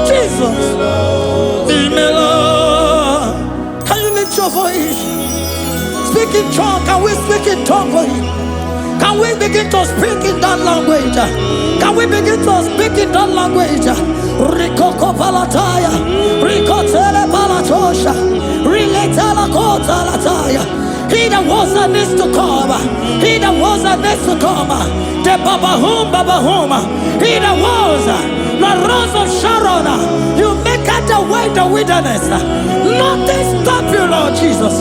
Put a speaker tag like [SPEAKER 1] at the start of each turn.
[SPEAKER 1] Jesus. Can you lift your voice? Speak in tongue. Can we speak in tongue for him? Can we begin to speak in that language? Can we begin to speak in that language? Rikoko palataya, rikotele palatosha, riletala kota lataya. He that was and needs to come. He that was and needs to come. The Babahum. He that was the Rose of Sharon. You make out the way in the wilderness. Nothing stop you, Lord Jesus.